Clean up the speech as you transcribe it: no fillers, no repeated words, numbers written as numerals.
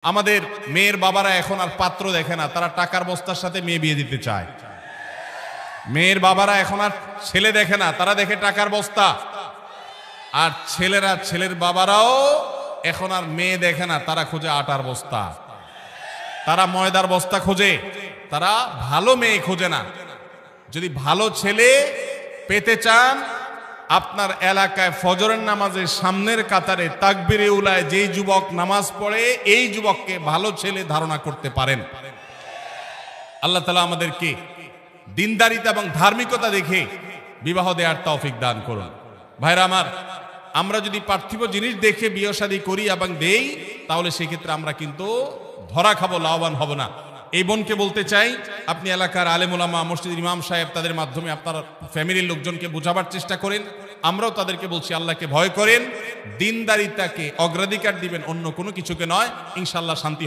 আমাদের মেয়ের বাবারা এখন আর পাত্র দেখে না, তারা টাকার বস্তার সাথে মেয়ে বিয়ে দিতে চায়। মেয়ের বাবারা এখন আর ছেলে দেখে না, তারা দেখে টাকার বস্তা। আর ছেলের বাবারাও এখন আর মেয়ে দেখে না, তারা খোঁজে আটার বস্তা, তারা ময়দার বস্তা খোঁজে, তারা ভালো মেয়ে খোঁজে না। যদি ভালো ছেলে পেতে চান, আপনার এলাকায় ফজরের নামাজের সামনের কাতারে তাকবীরে উলায় যেই যুবক নামাজ পড়ে, এই যুবককে ভালো ছেলে ধারণা করতে পারেন। আল্লাহ তাআলা আমাদেরকে দিনদারিতা এবং ধার্মিকতা দেখে বিবাহ দেওয়ার তৌফিক দান করুন। ভাইরা আমার, আমরা যদি পার্থিব জিনিস দেখে বিয়ে শাদী করি এবং দেই, তাহলে সেক্ষেত্রে আমরা কিন্তু ধরা খাবো, লাভবান হব না। এই বোনকে বলতে চাই, আপনি এলাকার আলেম ওলামা, মসজিদের ইমাম সাহেব, তাদের মাধ্যমে আপনার ফ্যামিলির লোকজনকে বোঝাবার চেষ্টা করেন। আমরাও তাদেরকে বলছি, আল্লাহকে ভয় করেন, দিনদারিতাকে অগ্রাধিকার দিবেন, অন্য কোনো কিছুকে নয়। ইনশাআল্লাহ শান্তি।